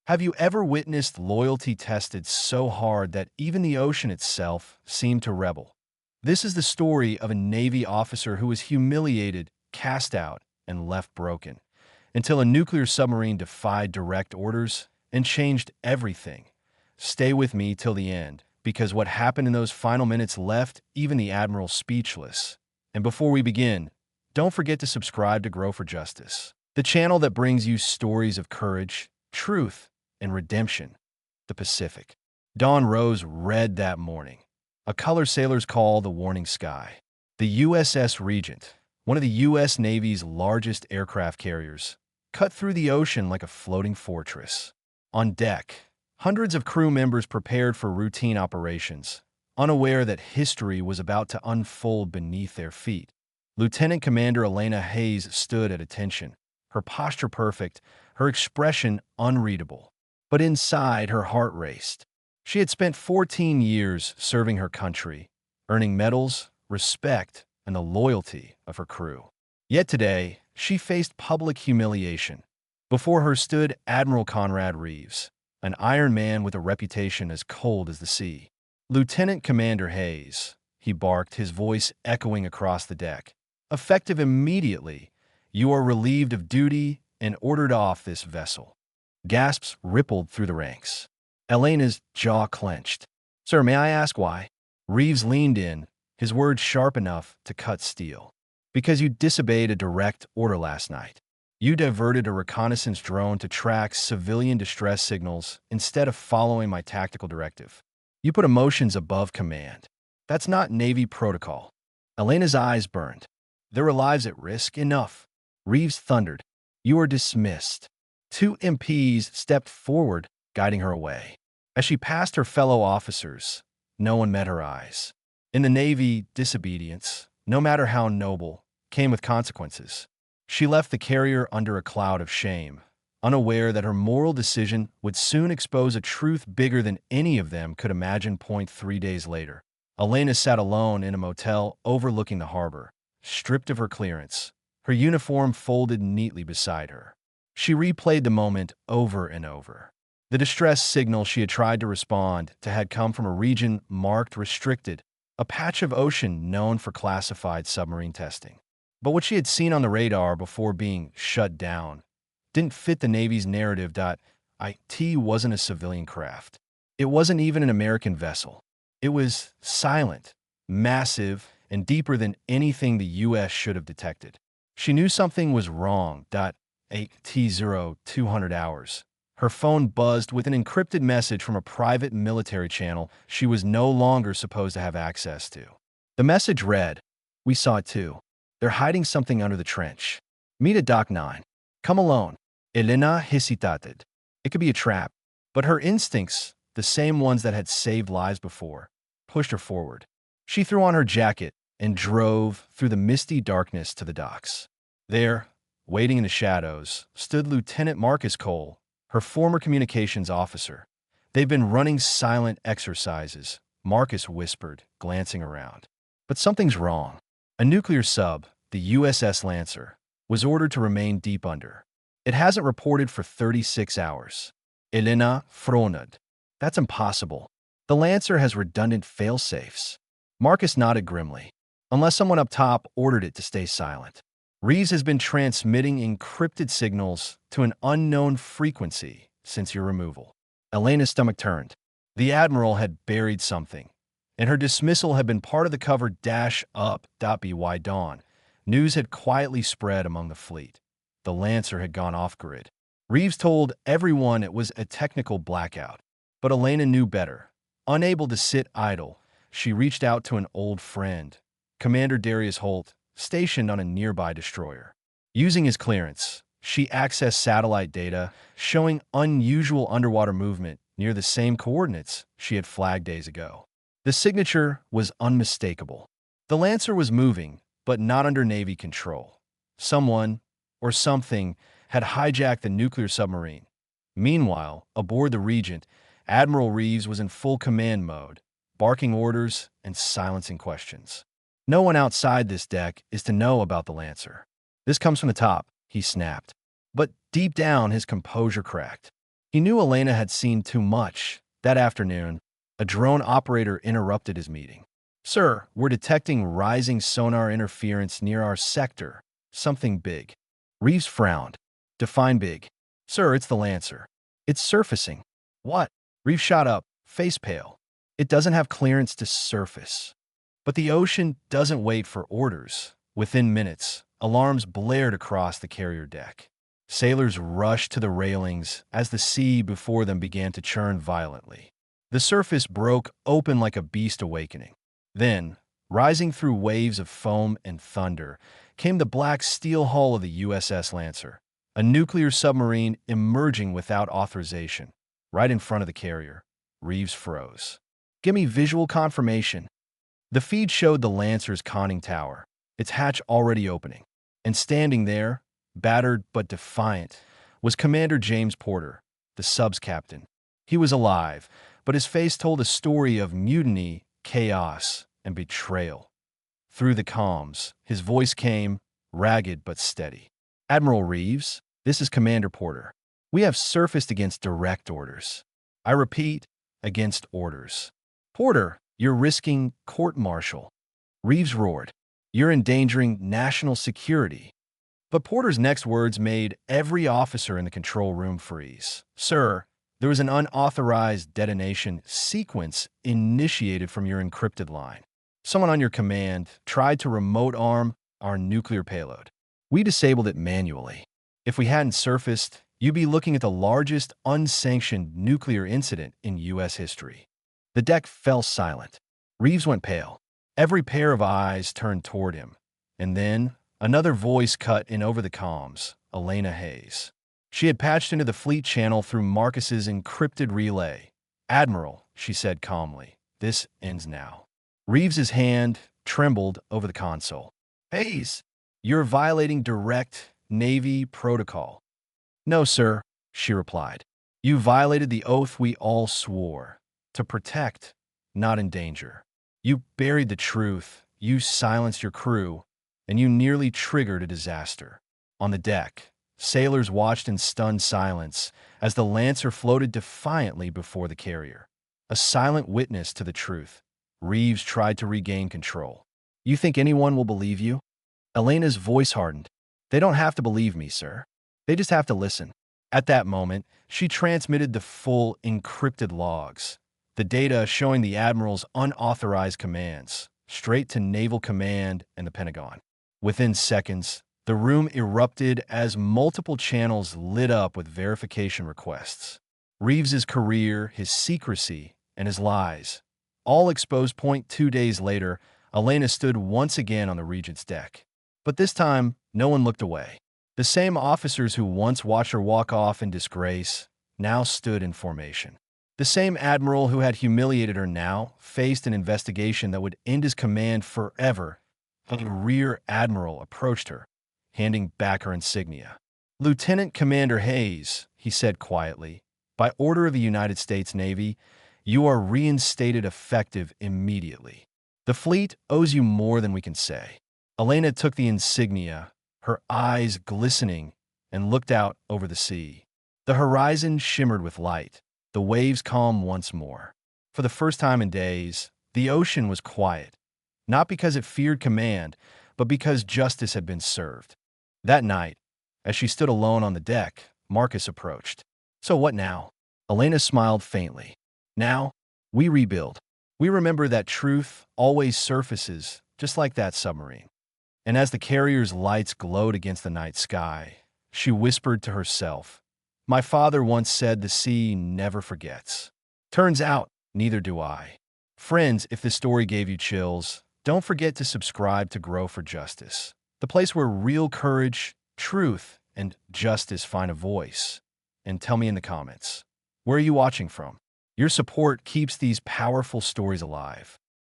Have you ever witnessed loyalty tested so hard that even the ocean itself seemed to rebel? This is the story of a Navy officer who was humiliated, cast out, and left broken, until a nuclear submarine defied direct orders and changed everything. Stay with me till the end, because what happened in those final minutes left even the Admiral speechless. And before we begin, don't forget to subscribe to Grow for Justice, the channel that brings you stories of courage, truth, and redemption. The Pacific. Dawn rose red that morning, a color sailors call the warning sky. The USS Regent, one of the U.S. Navy's largest aircraft carriers, cut through the ocean like a floating fortress. On deck, hundreds of crew members prepared for routine operations, unaware that history was about to unfold beneath their feet. Lieutenant Commander Elena Hayes stood at attention, her posture perfect, her expression unreadable. But inside, her heart raced. She had spent 14 years serving her country, earning medals, respect, and the loyalty of her crew. Yet today, she faced public humiliation. Before her stood Admiral Conrad Reeves, an Iron Man with a reputation as cold as the sea. "Lieutenant Commander Hayes," he barked, his voice echoing across the deck. "Effective immediately, you are relieved of duty and ordered off this vessel." Gasps rippled through the ranks. Elena's jaw clenched. "Sir, may I ask why?" Reeves leaned in, his words sharp enough to cut steel. "Because you disobeyed a direct order last night. You diverted a reconnaissance drone to track civilian distress signals instead of following my tactical directive. You put emotions above command. That's not Navy protocol." Elena's eyes burned. "There were lives at risk. Enough." Reeves thundered. "You are dismissed." Two MPs stepped forward, guiding her away. As she passed her fellow officers, no one met her eyes. In the Navy, disobedience, no matter how noble, came with consequences. She left the carrier under a cloud of shame, unaware that her moral decision would soon expose a truth bigger than any of them could imagine. 3 days later, Elena sat alone in a motel overlooking the harbor, stripped of her clearance, her uniform folded neatly beside her. She replayed the moment over and over. The distress signal she had tried to respond to had come from a region marked restricted, a patch of ocean known for classified submarine testing. But what she had seen on the radar before being shut down didn't fit the Navy's narrative. It wasn't a civilian craft. It wasn't even an American vessel. It was silent, massive, and deeper than anything the U.S. should have detected. She knew something was wrong. 200 hours. Her phone buzzed with an encrypted message from a private military channel she was no longer supposed to have access to. The message read, "We saw it too. They're hiding something under the trench. Meet at Dock 9. Come alone." Elena hesitated. It could be a trap. But her instincts, the same ones that had saved lives before, pushed her forward. She threw on her jacket and drove through the misty darkness to the docks. There, waiting in the shadows, stood Lieutenant Marcus Cole, her former communications officer. "They've been running silent exercises," Marcus whispered, glancing around. "But something's wrong." A nuclear sub, the USS Lancer, was ordered to remain deep under. "It hasn't reported for 36 hours. Elena frowned. "That's impossible. The Lancer has redundant fail-safes." Marcus nodded grimly. "Unless someone up top ordered it to stay silent. Reeves has been transmitting encrypted signals to an unknown frequency since your removal." Elena's stomach turned. The Admiral had buried something, and her dismissal had been part of the cover. By dawn, news had quietly spread among the fleet. The Lancer had gone off-grid. Reeves told everyone it was a technical blackout, but Elena knew better. Unable to sit idle, she reached out to an old friend, Commander Darius Holt, stationed on a nearby destroyer. Using his clearance, she accessed satellite data showing unusual underwater movement near the same coordinates she had flagged days ago. The signature was unmistakable. The Lancer was moving, but not under Navy control. Someone, or something, had hijacked the nuclear submarine. Meanwhile, aboard the Regent, Admiral Reeves was in full command mode, barking orders and silencing questions. "No one outside this deck is to know about the Lancer. This comes from the top," he snapped. But deep down, his composure cracked. He knew Elena had seen too much. That afternoon, a drone operator interrupted his meeting. "Sir, we're detecting rising sonar interference near our sector. Something big." Reeves frowned. "Define big." "Sir, it's the Lancer. It's surfacing." "What?" Reeves shot up, face pale. "It doesn't have clearance to surface." But the ocean doesn't wait for orders. Within minutes, alarms blared across the carrier deck. Sailors rushed to the railings as the sea before them began to churn violently. The surface broke open like a beast awakening. Then, rising through waves of foam and thunder, came the black steel hull of the USS Lancer, a nuclear submarine emerging without authorization. Right in front of the carrier, Reeves froze. "Give me visual confirmation." The feed showed the Lancer's conning tower, its hatch already opening. And standing there, battered but defiant, was Commander James Porter, the sub's captain. He was alive, but his face told a story of mutiny, chaos, and betrayal. Through the comms, his voice came, ragged but steady. "Admiral Reeves, this is Commander Porter. We have surfaced against direct orders. I repeat, against orders." "Porter, you're risking court-martial." Reeves roared. "You're endangering national security." But Porter's next words made every officer in the control room freeze. "Sir, there was an unauthorized detonation sequence initiated from your encrypted line. Someone on your command tried to remote arm our nuclear payload. We disabled it manually. If we hadn't surfaced, you'd be looking at the largest unsanctioned nuclear incident in U.S. history." The deck fell silent. Reeves went pale. Every pair of eyes turned toward him. And then another voice cut in over the comms, Elena Hayes. She had patched into the fleet channel through Marcus's encrypted relay. "Admiral," she said calmly, "this ends now." Reeves's hand trembled over the console. "Hayes, you're violating direct Navy protocol." "No, sir," she replied. "You violated the oath we all swore. To protect, not endanger. You buried the truth, you silenced your crew, and you nearly triggered a disaster." On the deck, sailors watched in stunned silence as the Lancer floated defiantly before the carrier. A silent witness to the truth, Reeves tried to regain control. "You think anyone will believe you?" Elena's voice hardened. "They don't have to believe me, sir. They just have to listen." At that moment, she transmitted the full encrypted logs, the data showing the Admiral's unauthorized commands, straight to Naval Command and the Pentagon. Within seconds, the room erupted as multiple channels lit up with verification requests. Reeves's career, his secrecy, and his lies, all exposed. 2 days later, Elena stood once again on the Regent's deck. But this time, no one looked away. The same officers who once watched her walk off in disgrace now stood in formation. The same admiral who had humiliated her now faced an investigation that would end his command forever. A rear admiral approached her, handing back her insignia. "Lieutenant Commander Hayes," he said quietly, "by order of the United States Navy, you are reinstated effective immediately. The fleet owes you more than we can say." Elena took the insignia, her eyes glistening, and looked out over the sea. The horizon shimmered with light, the waves calmed once more. For the first time in days, the ocean was quiet, not because it feared command, but because justice had been served. That night, as she stood alone on the deck, Marcus approached. "So what now?" Elena smiled faintly. "Now, we rebuild. We remember that truth always surfaces, just like that submarine." And as the carrier's lights glowed against the night sky, she whispered to herself, "My father once said the sea never forgets. Turns out, neither do I." Friends, if this story gave you chills, don't forget to subscribe to Grow for Justice, the place where real courage, truth, and justice find a voice. And tell me in the comments, where are you watching from? Your support keeps these powerful stories alive.